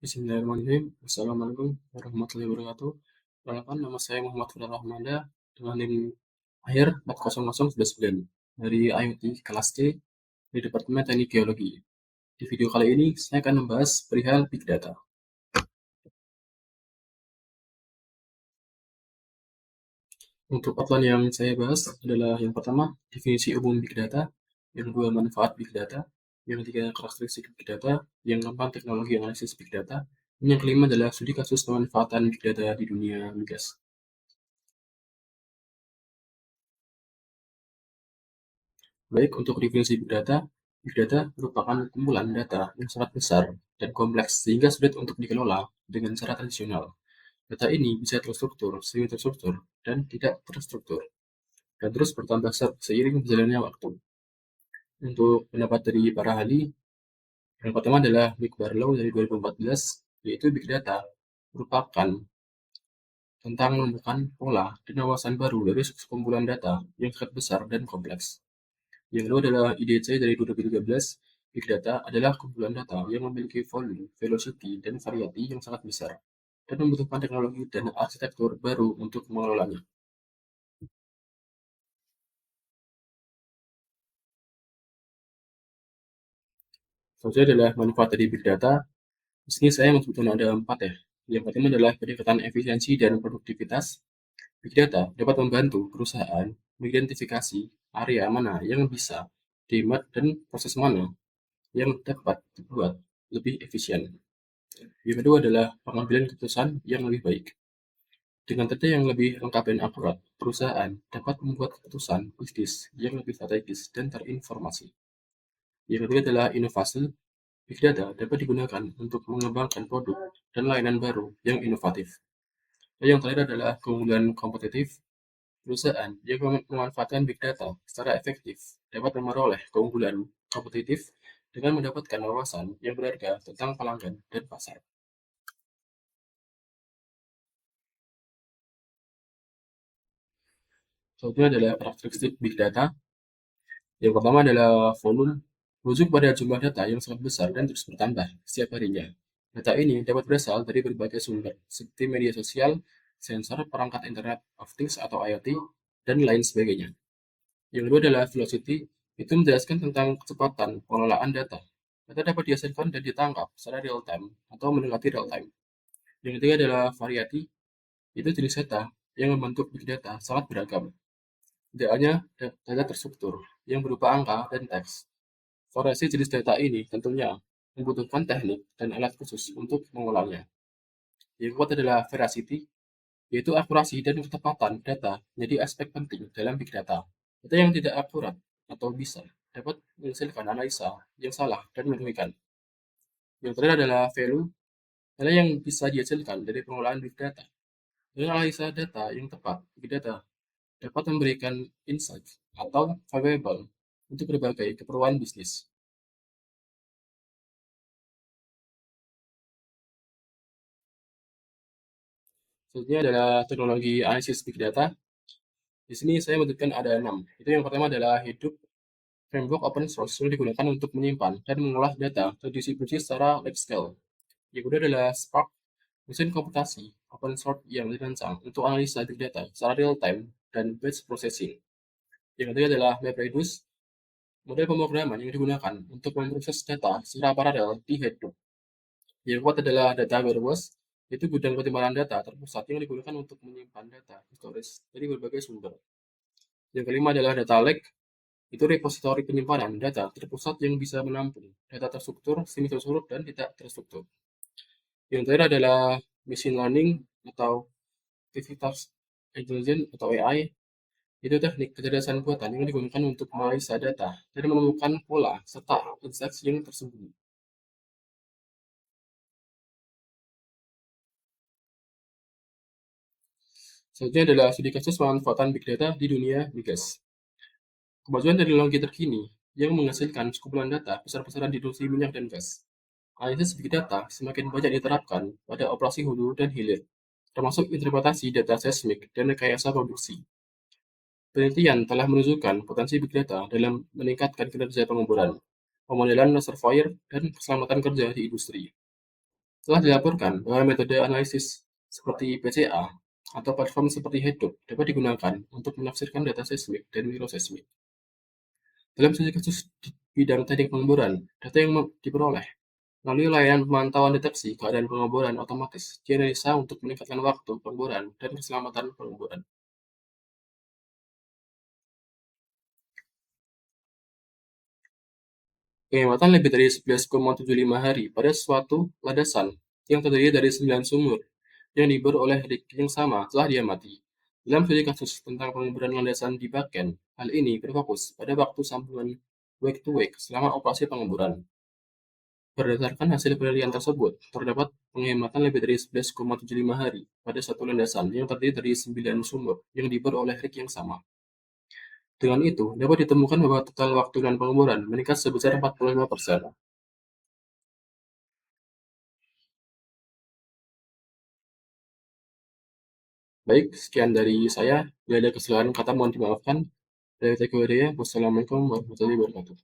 Bismillahirrahmanirrahim. Assalamualaikum warahmatullahi wabarakatuh. Perkenalkan, nama saya Muhammad Firdaus Rahmanda dengan NIM akhir 40099 dari IoT kelas C di Departemen Teknik Geologi. Di video kali ini saya akan membahas perihal Big Data. Untuk outline yang saya bahas adalah yang pertama, definisi umum Big Data, yang kedua, manfaat Big Data, yang ketiga, karakteristik Big Data, yang keempat, teknologi analisis Big Data, dan yang kelima adalah studi kasus pemanfaatan Big Data di dunia migas. Baik, untuk definisi Big Data merupakan kumpulan data yang sangat besar dan kompleks sehingga sulit untuk dikelola dengan cara tradisional. Data ini bisa terstruktur, semi terstruktur, dan tidak terstruktur, dan terus bertambah seiring berjalannya waktu. Untuk pendapat dari para ahli, yang pertama adalah Nick Barlow dari 2014, yaitu Big Data merupakan tentang menemukan pola dan wawasan baru dari sekumpulan data yang sangat besar dan kompleks. Yang kedua adalah IDC dari 2013. Big Data adalah kumpulan data yang memiliki volume, velocity, dan variety yang sangat besar, dan membutuhkan teknologi dan arsitektur baru untuk mengelolanya. Selanjutnya adalah manfaat dari Big Data. Di sini saya menyebutkan ada 4 ya. Yang pertama adalah peningkatan efisiensi dan produktivitas. Big Data dapat membantu perusahaan mengidentifikasi area mana yang bisa dihemat dan proses mana yang dapat dibuat lebih efisien. Yang kedua adalah pengambilan keputusan yang lebih baik. Dengan data yang lebih lengkap dan akurat, perusahaan dapat membuat keputusan bisnis yang lebih strategis dan terinformasi. Yang ketiga adalah inovasi. Big Data dapat digunakan untuk mengembangkan produk dan layanan baru yang inovatif. Dan yang terakhir adalah keunggulan kompetitif. Perusahaan yang memanfaatkan Big Data secara efektif dapat memperoleh keunggulan kompetitif dengan mendapatkan wawasan yang berharga tentang pelanggan dan pasar. Selanjutnya adalah karakteristik Big Data. Yang pertama adalah volume, merujuk pada jumlah data yang sangat besar dan terus bertambah setiap harinya. Data ini dapat berasal dari berbagai sumber, seperti media sosial, sensor, perangkat Internet of Things atau IoT, dan lain sebagainya. Yang kedua adalah velocity, itu menjelaskan tentang kecepatan pengelolaan data. Data dapat dihasilkan dan ditangkap secara real time atau mendekati real time. Yang ketiga adalah variety, itu jenis data yang membentuk big data sangat beragam. Tidak hanya data terstruktur yang berupa angka dan teks. Variasi jenis data ini tentunya membutuhkan teknik dan alat khusus untuk mengolahnya. Yang keempat adalah veracity, yaitu akurasi dan ketepatan data menjadi aspek penting dalam big data. Data yang tidak akurat atau bisa dapat menghasilkan analisa yang salah dan merugikan. Yang terakhir adalah value, data yang bisa dihasilkan dari pengolahan big data. Dengan analisa data yang tepat, big data dapat memberikan insight atau valuable untuk berbagai keperluan bisnis. Selanjutnya adalah teknologi analisis big data. Di sini saya menyebutkan ada 6. Itu yang pertama adalah Hadoop, framework open source yang digunakan untuk menyimpan dan mengolah data terdistribusi secara large scale. Yang kedua adalah Spark, mesin komputasi open source yang dirancang untuk analisa big data secara real time dan batch processing. Yang ketiga adalah MapReduce, model pemrograman yang digunakan untuk memproses data secara paralel di Hadoop. Yang keempat adalah data warehouse, yaitu gudang penyimpanan data terpusat yang digunakan untuk menyimpan data storage dari berbagai sumber. Yang kelima adalah data lake, itu repositori penyimpanan data terpusat yang bisa menampung data terstruktur, semi terstruktur, dan tidak terstruktur. Yang terakhir adalah machine learning atau aktivitas intelligence atau AI, itu teknik kecerdasan buatan yang digunakan untuk menganalisa data dan menemukan pola serta insights yang tersembunyi. Selanjutnya adalah studi kasus pemanfaatan big data di dunia migas. Kemajuan teknologi terkini yang menghasilkan sekumpulan data besar-besaran di industri minyak dan gas. Analisis big data semakin banyak diterapkan pada operasi hulu dan hilir, termasuk interpretasi data seismik dan rekayasa produksi. Penelitian telah menunjukkan potensi big data dalam meningkatkan kinerja pengeboran, pemodelan reservoir, dan keselamatan kerja di industri. Telah dilaporkan bahwa metode analisis seperti PCA atau platform seperti Hadoop dapat digunakan untuk menafsirkan data seismik dan mikroseismik. Dalam sesi kasus di bidang teknik pengeboran, data yang diperoleh melalui layanan pemantauan deteksi keadaan pengeboran otomatis dianalisa untuk meningkatkan waktu pengeboran dan keselamatan pengeboran. Penghematan lebih dari 11,75 hari pada suatu landasan yang terdiri dari 9 sumur yang dibor oleh rig yang sama telah diamati. Dalam studi kasus tentang pengeboran landasan di Bakken, hal ini berfokus pada waktu sambungan wake to wake selama operasi pengeboran. Berdasarkan hasil penelitian tersebut, terdapat penghematan lebih dari 11,75 hari pada satu landasan yang terdiri dari 9 sumur yang dibor oleh rig yang sama. Dengan itu, dapat ditemukan bahwa total waktu dan pengeboran meningkat sebesar 45%. Baik, sekian dari saya. Bila ada kesalahan kata mohon dimaafkan. Dari TKWD, wassalamualaikum warahmatullahi wabarakatuh.